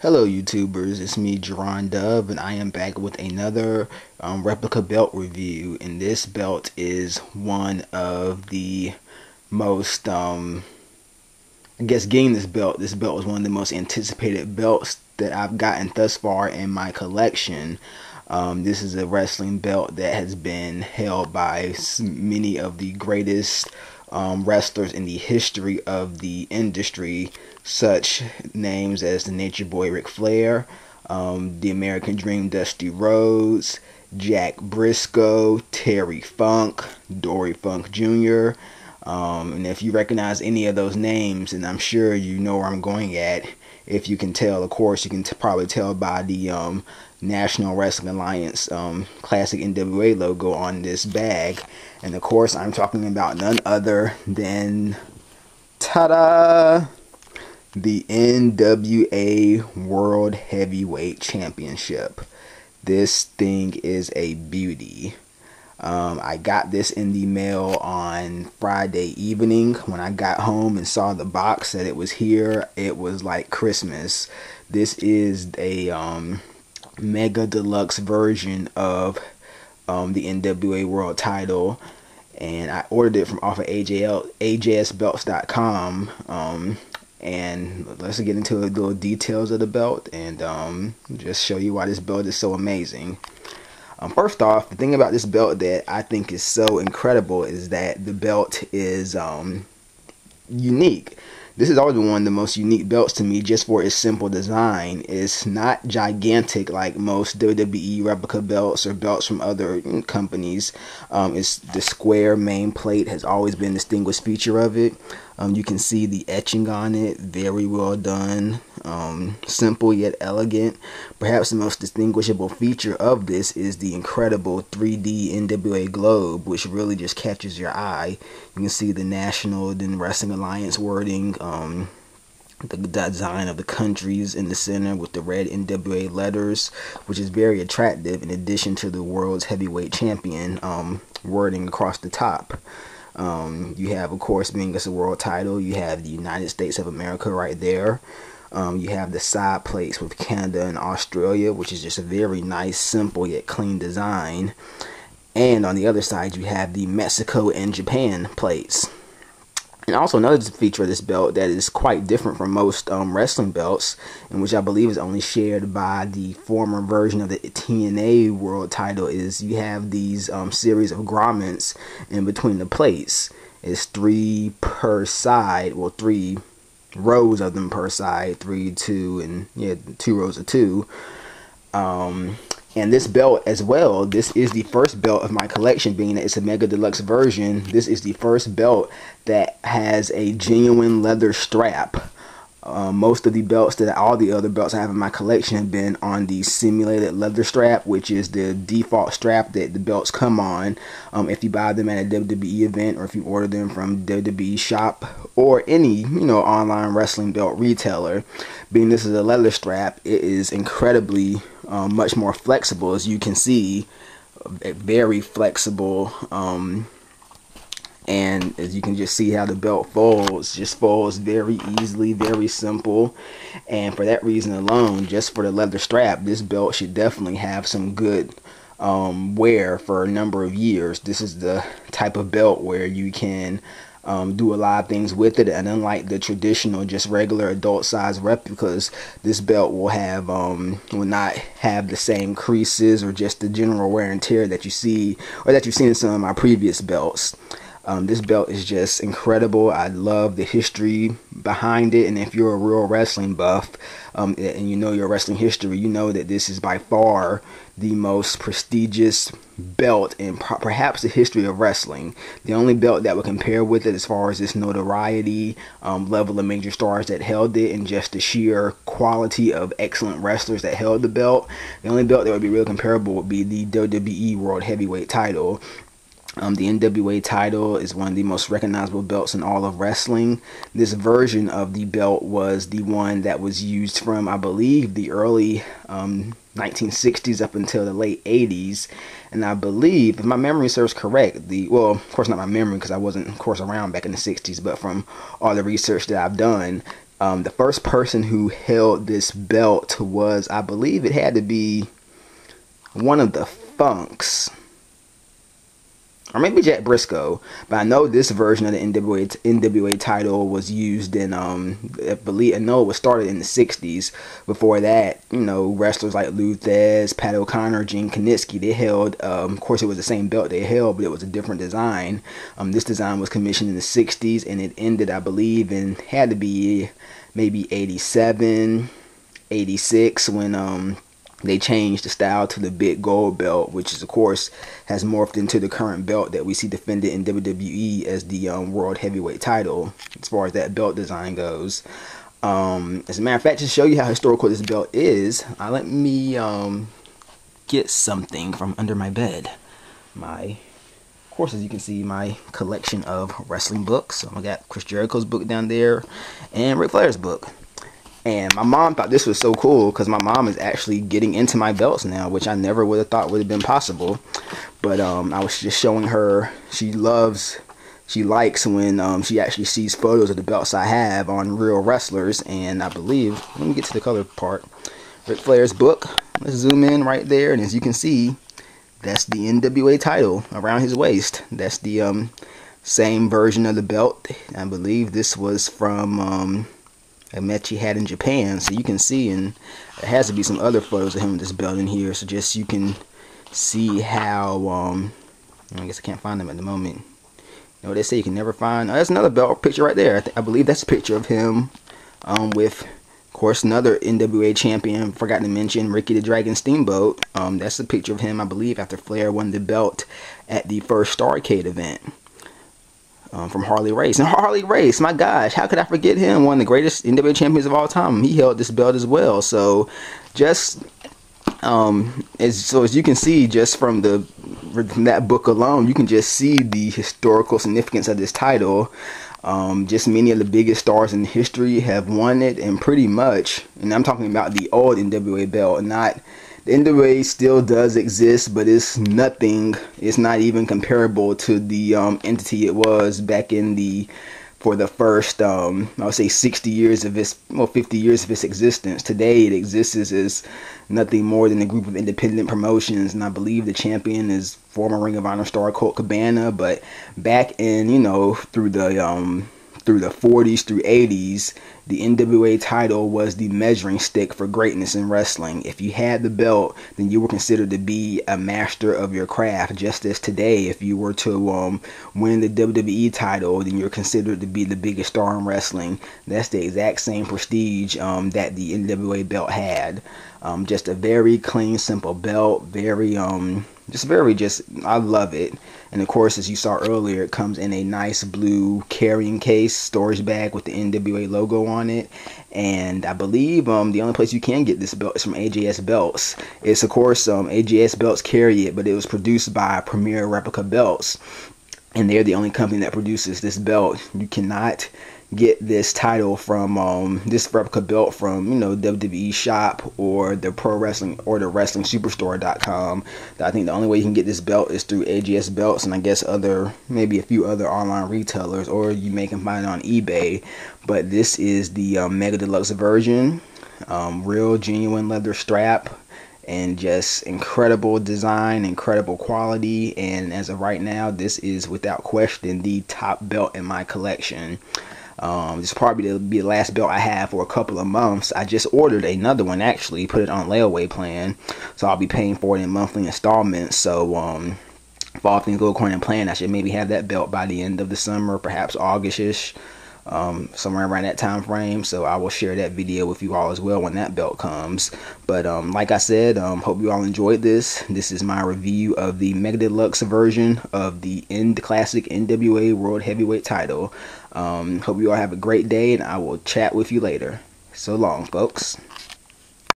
Hello YouTubers, it's me Jerron Dove and I am back with another replica belt review, and this belt is one of the most, I guess getting this belt was one of the most anticipated belts that I've gotten thus far in my collection. This is a wrestling belt that has been held by many of the greatest wrestlers in the history of the industry, such names as the Nature Boy Ric Flair, the American Dream Dusty Rhodes, Jack Briscoe, Terry Funk, Dory Funk Jr. And if you recognize any of those names, and I'm sure you know where I'm going at, if you can tell, of course, you can probably tell by the National Wrestling Alliance classic NWA logo on this bag. And of course, I'm talking about none other than, ta-da, the NWA World Heavyweight Championship. This thing is a beauty. I got this in the mail on Friday evening. When I got home and saw the box that it was here, it was like Christmas. This is a Mega-Deluxe version of the NWA World title, and I ordered it from off of AJSbelts.com. And let's get into the little details of the belt and just show you why this belt is so amazing. First off, the thing about this belt that I think is so incredible is that the belt is unique. This has always been one of the most unique belts to me just for its simple design. It's not gigantic like most WWE replica belts or belts from other companies. It's the square main plate has always been a distinguished feature of it. You can see the etching on it, very well done, simple yet elegant. Perhaps the most distinguishable feature of this is the incredible 3D NWA globe, which really just catches your eye. You can see the National Wrestling Alliance wording, the design of the countries in the center with the red NWA letters, which is very attractive, in addition to the World's Heavyweight Champion wording across the top. You have, of course, being it's a world title, you have the United States of America right there. You have the side plates with Canada and Australia, which is just a very nice, simple yet clean design. And on the other side, you have the Mexico and Japan plates. And also another feature of this belt that is quite different from most wrestling belts, and which I believe is only shared by the former version of the TNA world title, is you have these series of grommets in between the plates. It's 3 per side, well, 3 rows of them per side, 3, 2, and yeah, 2 rows of 2. And this belt as well, this is the first belt of my collection, being that it's a Mega-Deluxe version. This is the first belt that has a genuine leather strap. Most of the belts all the other belts I have in my collection have been on the simulated leather strap, which is the default strap that the belts come on if you buy them at a WWE event, or if you order them from WWE shop or any online wrestling belt retailer. Being this is a leather strap, it is incredibly much more flexible, as you can see, very flexible. And as you can just see how the belt folds, just folds very easily, very simple. And for that reason alone, just for the leather strap, this belt should definitely have some good wear for a number of years. This is the type of belt where you can do a lot of things with it, and unlike the traditional just regular adult size replicas, this belt will not have the same creases or just the general wear and tear that you see, or that you've seen in some of my previous belts. This belt is just incredible. I love the history behind it, and if you're a real wrestling buff and you know your wrestling history, you know that this is by far the most prestigious belt in perhaps the history of wrestling. The only belt that would compare with it as far as its notoriety, level of major stars that held it, and just the sheer quality of excellent wrestlers that held the belt, the only belt that would be real comparable would be the WWE World Heavyweight title. The NWA title is one of the most recognizable belts in all of wrestling. This version of the belt was the one that was used from, I believe, the early 1960s up until the late 80s. And I believe, if my memory serves correct, well, of course not my memory because I wasn't, of course, around back in the 60s, but from all the research that I've done, The first person who held this belt was, I believe it had to be one of the Funks, or maybe Jack Briscoe, but I know this version of the NWA title was used in, I know it was started in the 60s. Before that, you know, wrestlers like Lou Thesz, Pat O'Connor, Gene Kiniski, they held, of course it was the same belt they held, but it was a different design. This design was commissioned in the 60s, and it ended, I believe, in, had to be maybe 87, 86, when, they changed the style to the big gold belt, which is, of course, has morphed into the current belt that we see defended in WWE as the World Heavyweight title, as far as that belt design goes. As a matter of fact, to show you how historical this belt is, let me get something from under my bed. Of course, as you can see, my collection of wrestling books. So I got Chris Jericho's book down there, and Ric Flair's book. And my mom thought this was so cool because my mom is actually getting into my belts now, which I never would have thought would have been possible. But I was just showing her, she likes when she actually sees photos of the belts I have on real wrestlers. And I believe, let me get to the color part, Ric Flair's book. Let's zoom in right there, and as you can see, that's the NWA title around his waist. That's the same version of the belt. I believe this was from a match he had in Japan, so you can see, and there has to be some other photos of him with this belt in here, so just you can see how I guess I can't find them at the moment. You know what they say, you can never find, there's another belt picture right there. I believe that's a picture of him with, of course, another NWA champion, forgot to mention, Ricky the Dragon Steamboat. That's a picture of him, I believe, after Flair won the belt at the first Starrcade event. From Harley Race. And Harley Race, my gosh, how could I forget him? One of the greatest NWA champions of all time. He held this belt as well. So just as you can see, just from that book alone, you can just see the historical significance of this title. Just many of the biggest stars in history have won it, and pretty much, and I'm talking about the old NWA belt, not the NWA still does exist, but it's nothing. It's not even comparable to the entity it was back in for the first, I would say 60 years of its, 50 years of its existence. Today it exists as nothing more than a group of independent promotions, and I believe the champion is former Ring of Honor star Colt Cabana. But back in, through the 40s through 80s, the NWA title was the measuring stick for greatness in wrestling. If you had the belt, then you were considered to be a master of your craft. Just as today, if you were to win the WWE title, then you're considered to be the biggest star in wrestling. That's the exact same prestige that the NWA belt had. Just a very clean, simple belt. Very I love it. And of course, as you saw earlier, it comes in a nice blue carrying case, storage bag with the NWA logo on it. And I believe the only place you can get this belt is from AJS Belts. It's, of course, AJS Belts carry it, but it was produced by Premier Replica Belts, and they're the only company that produces this belt. You cannot get this title from this replica belt from WWE shop or the pro wrestling or the wrestling superstore.com. I think the only way you can get this belt is through AGS Belts, and I guess maybe a few other online retailers, or you may can find it on eBay. But this is the Mega-Deluxe version, real genuine leather strap, and just incredible design, incredible quality. And as of right now, this is without question the top belt in my collection. This will probably be the last belt I have for a couple of months. I just ordered another one, actually, put it on layaway plan, so I'll be paying for it in monthly installments. So if all things go according to plan, I should maybe have that belt by the end of the summer, perhaps August-ish, somewhere around that time frame. So I will share that video with you all as well when that belt comes. But like I said, hope you all enjoyed this. This is my review of the Mega-Deluxe version of the classic NWA World Heavyweight title. Hope you all have a great day, and I will chat with you later. So long, folks.